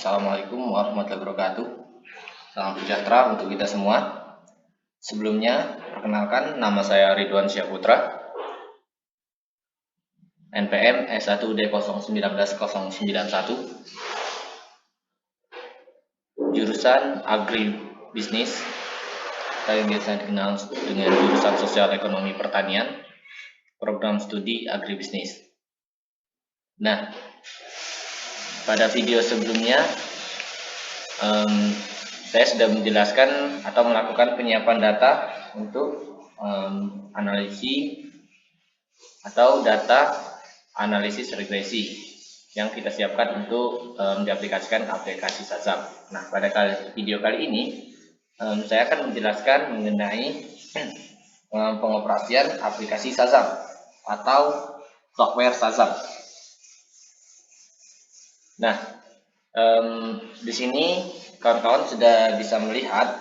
Assalamualaikum warahmatullahi wabarakatuh. Salam sejahtera untuk kita semua. Sebelumnya, perkenalkan nama saya Ridwan Syahputra, NPM S1D019091, jurusan Agribisnis, atau yang biasa dikenal dengan jurusan Sosial Ekonomi Pertanian, program studi Agribisnis. Nah, pada video sebelumnya saya sudah menjelaskan atau melakukan penyiapan data untuk analisis atau data analisis regresi yang kita siapkan untuk diaplikasikan ke aplikasi Sazam. Nah, pada video kali ini saya akan menjelaskan mengenai pengoperasian aplikasi Sazam atau software Sazam. Nah, di sini kawan-kawan sudah bisa melihat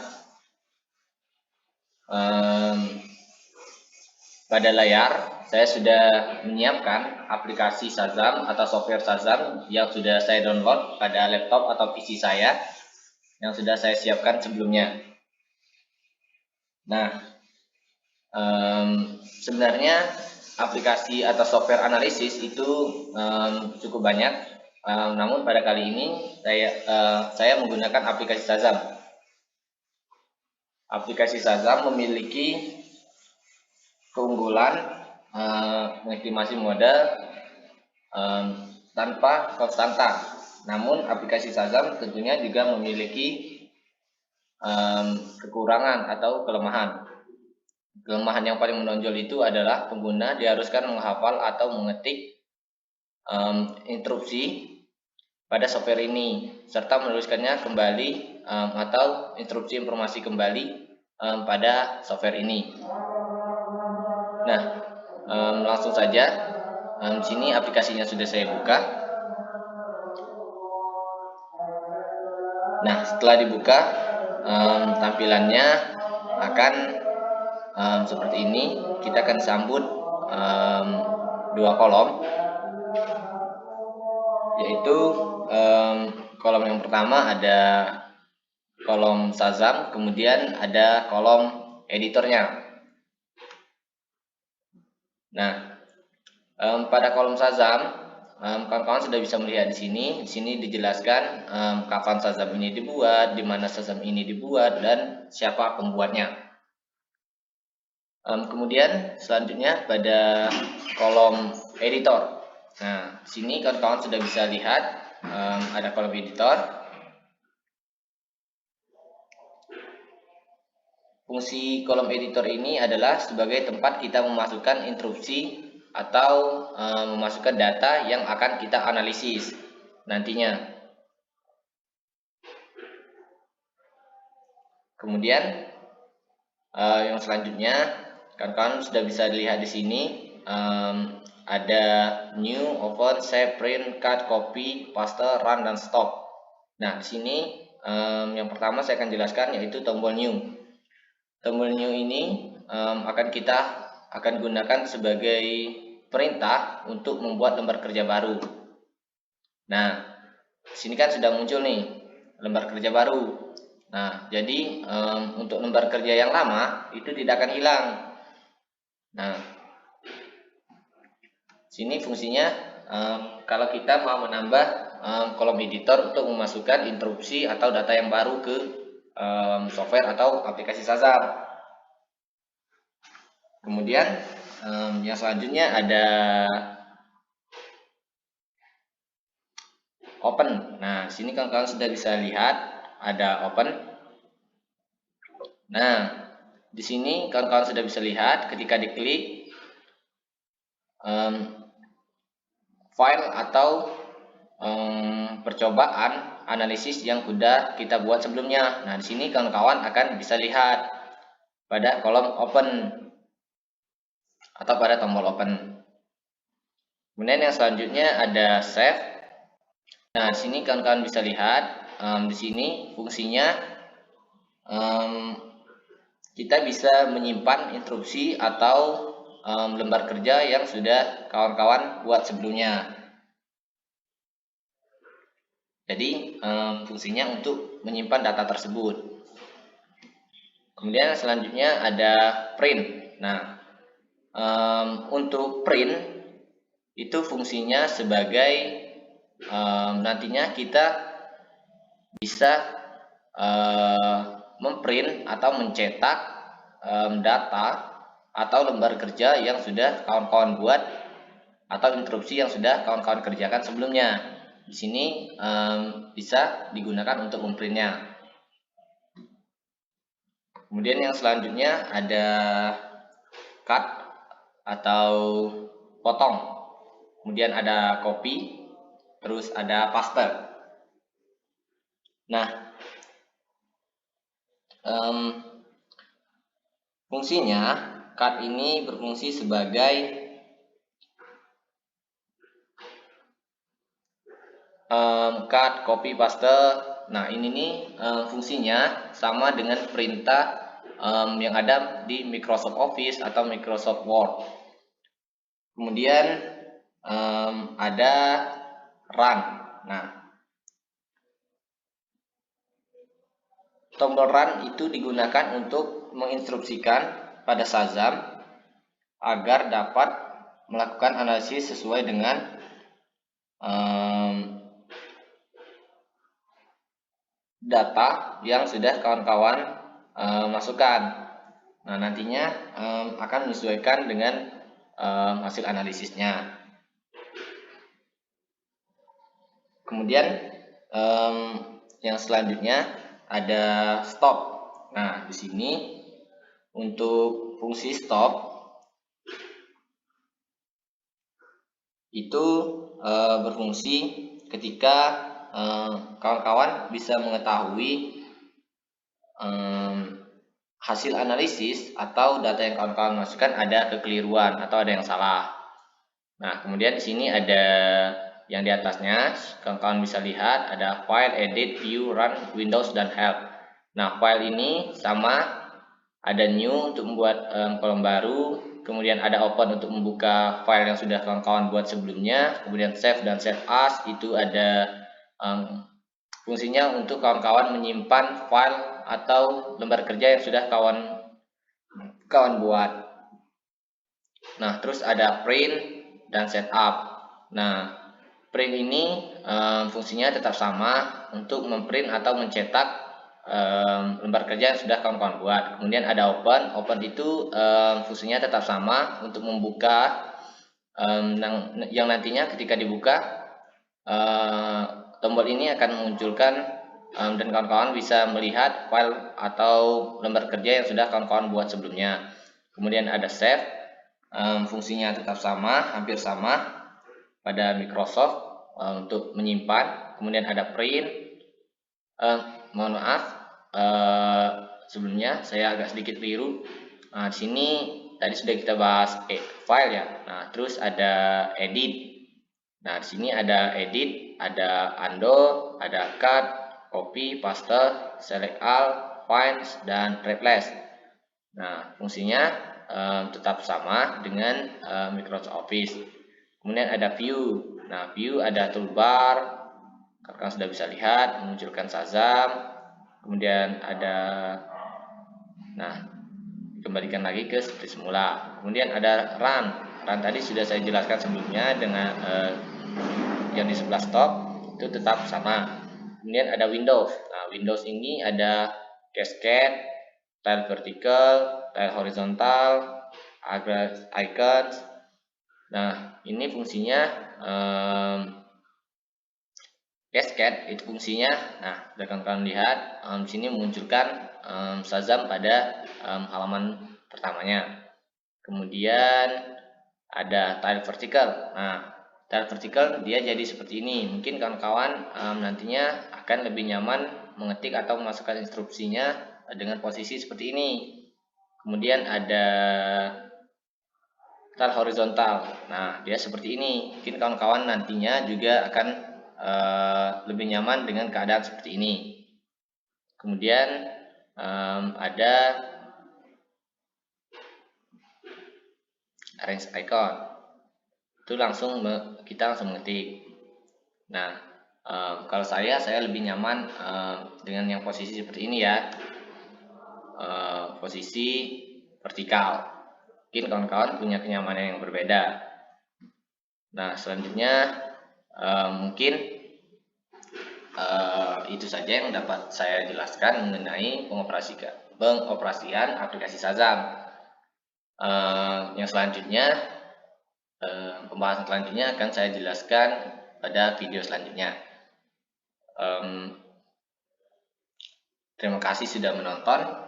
pada layar saya sudah menyiapkan aplikasi Sazam atau software Sazam yang sudah saya download pada laptop atau PC saya yang sudah saya siapkan sebelumnya. Nah, sebenarnya aplikasi atau software analisis itu cukup banyak. Namun pada kali ini saya menggunakan aplikasi Sazam. Aplikasi Sazam memiliki keunggulan mengestimasi modal tanpa konstanta. Namun aplikasi Sazam tentunya juga memiliki kekurangan atau kelemahan. Kelemahan yang paling menonjol itu adalah pengguna diharuskan menghafal atau mengetik instruksi pada software ini serta menuliskannya kembali atau instruksi informasi kembali pada software ini. Nah, langsung saja di sini aplikasinya sudah saya buka. Nah, setelah dibuka tampilannya akan seperti ini. Kita akan sambut dua kolom, yaitu kolom yang pertama ada kolom Sazam, kemudian ada kolom editornya. Nah, pada kolom Sazam kawan-kawan sudah bisa melihat di sini. Di sini dijelaskan kapan Sazam ini dibuat, di mana Sazam ini dibuat, dan siapa pembuatnya. Kemudian selanjutnya pada kolom editor. Nah, di sini kawan-kawan sudah bisa lihat ada kolom editor. Fungsi kolom editor ini adalah sebagai tempat kita memasukkan instruksi atau memasukkan data yang akan kita analisis nantinya. Kemudian yang selanjutnya kawan-kawan sudah bisa lihat di sini ada new, open, save, print, cut, copy, paste, run, dan stop. Nah, di sini yang pertama saya akan jelaskan yaitu tombol new. Tombol new ini akan gunakan sebagai perintah untuk membuat lembar kerja baru. Nah, di sini kan sudah muncul nih lembar kerja baru. Nah, jadi untuk lembar kerja yang lama itu tidak akan hilang. Nah, sini fungsinya kalau kita mau menambah kolom editor untuk memasukkan instruksi atau data yang baru ke software atau aplikasi Sazam. Kemudian yang selanjutnya ada open. Nah, sini kawan-kawan sudah bisa lihat ada open. Nah, di sini kawan-kawan sudah bisa lihat ketika diklik file atau percobaan analisis yang sudah kita buat sebelumnya. Nah, di sini kawan-kawan akan bisa lihat pada kolom open atau pada tombol open. Kemudian yang selanjutnya ada save. Nah, di sini kawan-kawan bisa lihat di sini fungsinya kita bisa menyimpan instruksi atau lembar kerja yang sudah kawan-kawan buat sebelumnya. Jadi fungsinya untuk menyimpan data tersebut. Kemudian selanjutnya ada print. Nah, untuk print itu fungsinya sebagai nantinya kita bisa memprint atau mencetak data atau lembar kerja yang sudah kawan-kawan buat atau instruksi yang sudah kawan-kawan kerjakan sebelumnya. Di sini bisa digunakan untuk memprintnya. Kemudian yang selanjutnya ada cut atau potong. Kemudian ada copy, terus ada paste. Nah, fungsinya cut ini berfungsi sebagai cut, copy, paste. Nah, ini nih fungsinya sama dengan perintah yang ada di Microsoft Office atau Microsoft Word. Kemudian ada run. Nah, tombol run itu digunakan untuk menginstruksikan pada Shazam agar dapat melakukan analisis sesuai dengan data yang sudah kawan-kawan masukkan. Nah, nantinya akan menyesuaikan dengan hasil analisisnya. Kemudian yang selanjutnya ada stop. Nah, di sini untuk fungsi stop itu berfungsi ketika kawan-kawan bisa mengetahui hasil analisis atau data yang kawan-kawan masukkan ada kekeliruan atau ada yang salah. Nah, kemudian di sini ada yang di atasnya, kawan-kawan bisa lihat ada file, edit, view, run, Windows, dan help. Nah, file ini sama, ada new untuk membuat kolom baru, kemudian ada open untuk membuka file yang sudah kawan-kawan buat sebelumnya, kemudian save dan save as itu ada fungsinya untuk kawan-kawan menyimpan file atau lembar kerja yang sudah kawan buat. Nah, terus ada print dan setup. Nah, print ini fungsinya tetap sama untuk memprint atau mencetak lembar kerja yang sudah kawan-kawan buat. Kemudian ada open itu fungsinya tetap sama untuk membuka yang nantinya ketika dibuka tombol ini akan memunculkan dan kawan-kawan bisa melihat file atau lembar kerja yang sudah kawan-kawan buat sebelumnya. Kemudian ada save, fungsinya tetap sama, hampir sama pada Microsoft untuk menyimpan. Kemudian ada print, mohon maaf sebelumnya saya agak sedikit keliru. Nah, di sini tadi sudah kita bahas file ya. Nah, terus ada edit. Nah, di sini ada edit, ada undo, ada cut, copy, paste, select all, find, dan replace. Nah, fungsinya tetap sama dengan Microsoft Office. Kemudian ada view. Nah, view ada toolbar, kalian sudah bisa lihat, memunculkan Shazam. Kemudian ada, nah, kembalikan lagi ke seperti semula. Kemudian ada run. Run tadi sudah saya jelaskan sebelumnya dengan yang di sebelah stop itu tetap sama. Kemudian ada Windows. Nah, Windows ini ada cascade, tile vertical, tile horizontal, icons. Nah, ini fungsinya cascade itu fungsinya. Nah, kawan-kawan lihat di sini memunculkan Shazam pada halaman pertamanya. Kemudian ada tile vertical. Nah, tile vertical dia jadi seperti ini. Mungkin kawan-kawan nantinya akan lebih nyaman mengetik atau memasukkan instruksinya dengan posisi seperti ini. Kemudian ada tile horizontal. Nah, dia seperti ini. Mungkin kawan-kawan nantinya juga akan lebih nyaman dengan keadaan seperti ini. Kemudian ada arrange icon. Itu langsung kita langsung mengetik. Nah, Kalau saya lebih nyaman dengan yang posisi seperti ini ya, posisi vertikal. Mungkin kawan-kawan punya kenyamanan yang berbeda. Nah, selanjutnya mungkin itu saja yang dapat saya jelaskan mengenai pengoperasian aplikasi Shazam. Yang selanjutnya, pembahasan selanjutnya akan saya jelaskan pada video selanjutnya. Terima kasih sudah menonton.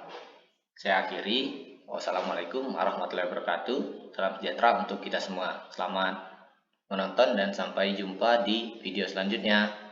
Saya akhiri. Wassalamualaikum warahmatullahi wabarakatuh. Salam sejahtera untuk kita semua. Selamat menonton dan sampai jumpa di video selanjutnya.